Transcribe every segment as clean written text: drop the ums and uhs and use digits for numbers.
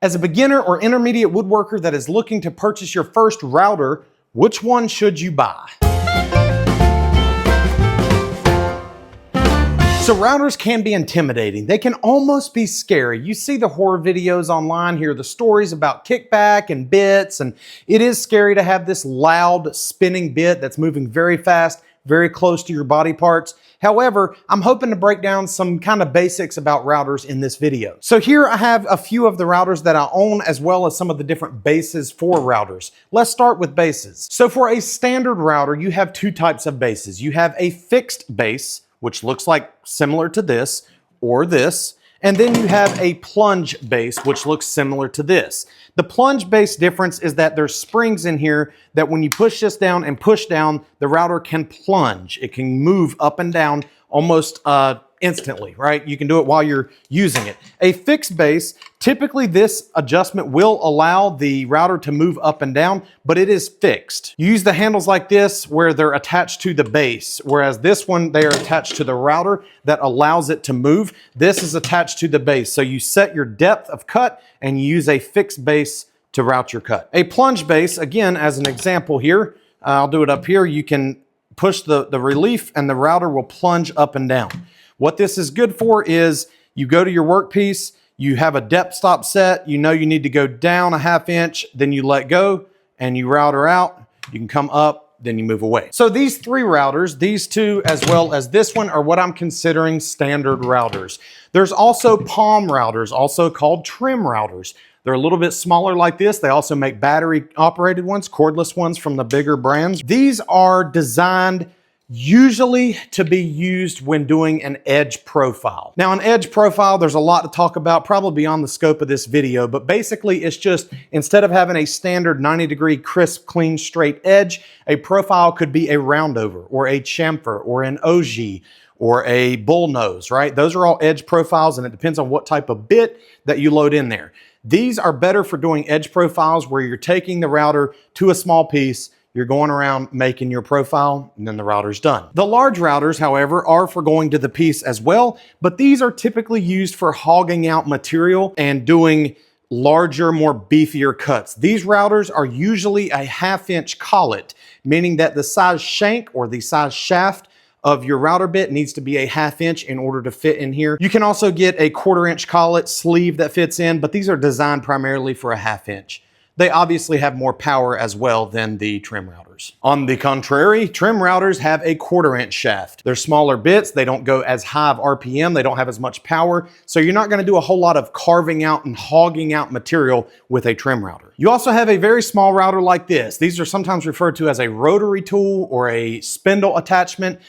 As a beginner or intermediate woodworker that is looking to purchase your first router, which one should you buy? So routers can be intimidating. They can almost be scary. You see the horror videos online, hear the stories about kickback and bits, and it is scary to have this loud spinning bit that's moving very fast, very close to your body parts. However, I'm hoping to break down some kind of basics about routers in this video. So here I have a few of the routers that I own, as well as some of the different bases for routers. Let's start with bases. So for a standard router, you have two types of bases. You have a fixed base, which looks like similar to this or this. And then you have a plunge base, which looks similar to this. The plunge base difference is that there's springs in here that when you push this down and push down, the router can plunge. It can move up and down almost instantly, right? You can do it while you're using it. A fixed base, typically this adjustment will allow the router to move up and down, but it is fixed. You use the handles like this where they're attached to the base, whereas this one, they are attached to the router that allows it to move. This is attached to the base. So you set your depth of cut and you use a fixed base to route your cut. A plunge base, again, as an example here, I'll do it up here. You can push the relief and the router will plunge up and down. What this is good for is you go to your workpiece, you have a depth stop set, you know you need to go down a ½ inch, then you let go and you router out. You can come up, then you move away. So these three routers, these two as well as this one, are what I'm considering standard routers. There's also palm routers, also called trim routers. They're a little bit smaller like this. They also make battery operated ones, cordless ones from the bigger brands. These are designed usually to be used when doing an edge profile. Now, an edge profile, there's a lot to talk about, probably beyond the scope of this video, but basically it's just, instead of having a standard 90-degree crisp, clean, straight edge, a profile could be a roundover or a chamfer or an ogive or a bullnose, right? Those are all edge profiles, and it depends on what type of bit that you load in there. These are better for doing edge profiles where you're taking the router to a small piece, you're going around making your profile, and then the router's done. The large routers, however, are for going to the piece as well, but these are typically used for hogging out material and doing larger, more beefier cuts. These routers are usually a ½ inch collet, meaning that the size shank or the size shaft of your router bit needs to be a ½ inch in order to fit in here. You can also get a 1/4 inch collet sleeve that fits in, but these are designed primarily for a ½ inch. They obviously have more power as well than the trim routers. On the contrary, trim routers have a 1/4 inch shaft. They're smaller bits, they don't go as high of RPM, they don't have as much power, so you're not gonna do a whole lot of carving out and hogging out material with a trim router. You also have a very small router like this. These are sometimes referred to as a rotary tool or a spindle attachment.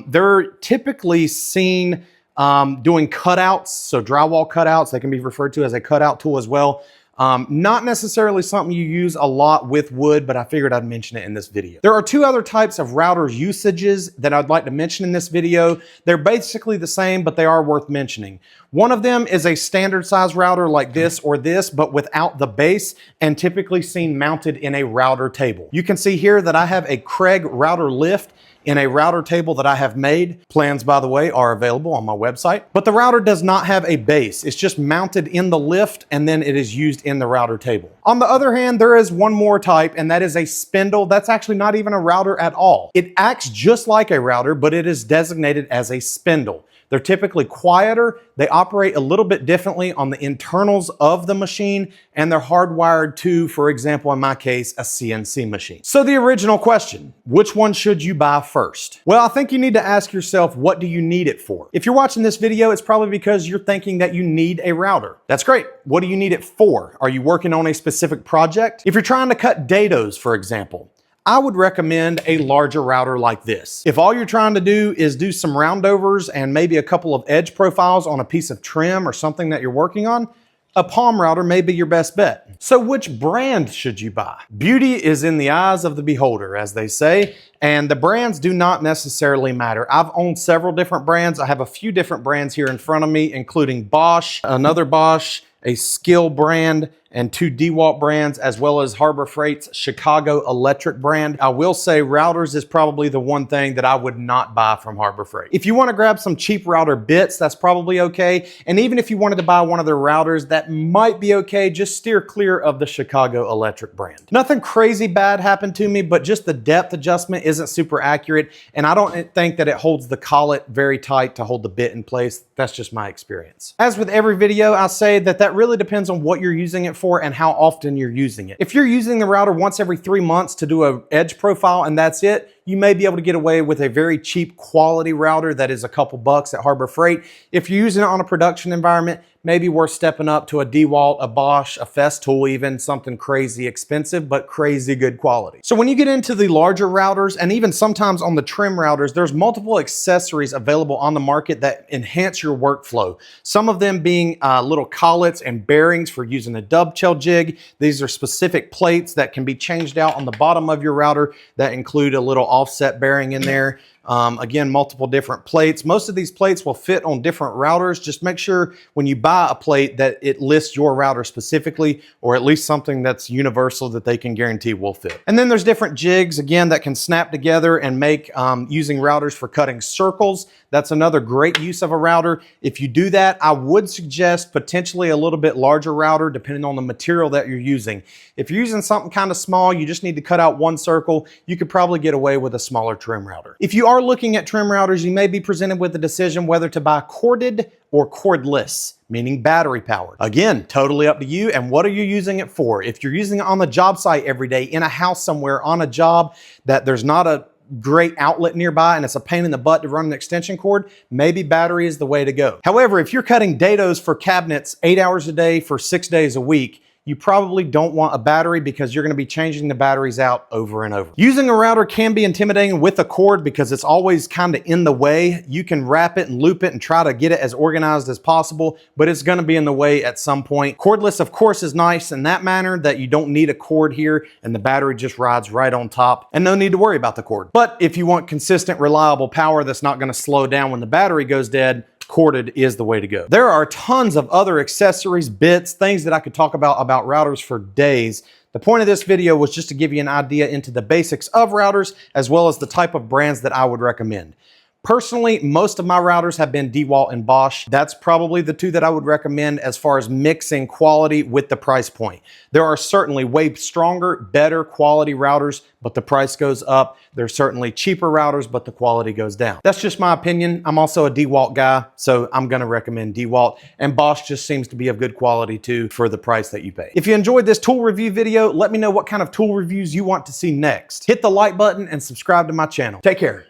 They're typically seen doing cutouts, so drywall cutouts. They can be referred to as a cutout tool as well. Not necessarily something you use a lot with wood, but I figured I'd mention it in this video. There are two other types of router usages that I'd like to mention in this video. They're basically the same, but they are worth mentioning. One of them is a standard size router like this or this, but without the base, and typically seen mounted in a router table. You can see here that I have a Craig router lift in a router table that I have made. Plans, by the way, are available on my website. But the router does not have a base. It's just mounted in the lift and then it is used in the router table. On the other hand, there is one more type, and that is a spindle. That's actually not even a router at all. It acts just like a router, but it is designated as a spindle. They're typically quieter, they operate a little bit differently on the internals of the machine, and they're hardwired to, for example, in my case, a CNC machine. So the original question, which one should you buy first? Well, I think you need to ask yourself, what do you need it for? If you're watching this video, it's probably because you're thinking that you need a router. That's great. What do you need it for? Are you working on a specific project? If you're trying to cut dados, for example, I would recommend a larger router like this. If all you're trying to do is do some roundovers and maybe a couple of edge profiles on a piece of trim or something that you're working on, a palm router may be your best bet. So which brand should you buy? Beauty is in the eyes of the beholder, as they say, and the brands do not necessarily matter. I've owned several different brands. I have a few different brands here in front of me, including Bosch, another Bosch, a Skill brand and 2 DeWalt brands, as well as Harbor Freight's Chicago Electric brand. I will say routers is probably the one thing that I would not buy from Harbor Freight. If you want to grab some cheap router bits, that's probably okay. And even if you wanted to buy one of their routers, that might be okay. Just steer clear of the Chicago Electric brand. Nothing crazy bad happened to me, but just the depth adjustment isn't super accurate. And I don't think that it holds the collet very tight to hold the bit in place. That's just my experience. As with every video, I say that really depends on what you're using it for and how often you're using it. If you're using the router once every 3 months to do an edge profile and that's it, you may be able to get away with a very cheap quality router that is a couple bucks at Harbor Freight. If you're using it on a production environment, maybe worth stepping up to a DeWalt, a Bosch, a Festool even, something crazy expensive, but crazy good quality. So when you get into the larger routers, and even sometimes on the trim routers, there's multiple accessories available on the market that enhance your workflow. Some of them being little collets and bearings for using a dovetail jig. These are specific plates that can be changed out on the bottom of your router that include a little offset bearing in there. Again, multiple different plates. Most of these plates will fit on different routers. Just make sure when you buy a plate that it lists your router specifically, or at least something that's universal that they can guarantee will fit. And then there's different jigs, again, that can snap together and make using routers for cutting circles. That's another great use of a router. If you do that, I would suggest potentially a little bit larger router depending on the material that you're using. If you're using something kind of small, you just need to cut out one circle, you could probably get away with a smaller trim router. If you are looking at trim routers, you may be presented with the decision whether to buy corded or cordless, meaning battery powered. Again, totally up to you and what are you using it for? If you're using it on the job site every day, in a house somewhere, on a job that there's not a great outlet nearby and it's a pain in the butt to run an extension cord, maybe battery is the way to go. However, if you're cutting dados for cabinets 8 hours a day for 6 days a week, you probably don't want a battery because you're going to be changing the batteries out over and over. Using a router can be intimidating with a cord because it's always kind of in the way. You can wrap it and loop it and try to get it as organized as possible, but it's going to be in the way at some point. Cordless, of course, is nice in that manner that you don't need a cord here and the battery just rides right on top and no need to worry about the cord. But if you want consistent, reliable power that's not going to slow down when the battery goes dead, corded is the way to go. There are tons of other accessories, bits, things that I could talk about routers for days. The point of this video was just to give you an idea into the basics of routers, as well as the type of brands that I would recommend. Personally, most of my routers have been DeWalt and Bosch. That's probably the two that I would recommend as far as mixing quality with the price point. There are certainly way stronger, better quality routers, but the price goes up. There's certainly cheaper routers, but the quality goes down. That's just my opinion. I'm also a DeWalt guy, so I'm gonna recommend DeWalt. And Bosch just seems to be of good quality too for the price that you pay. If you enjoyed this tool review video, let me know what kind of tool reviews you want to see next. Hit the like button and subscribe to my channel. Take care.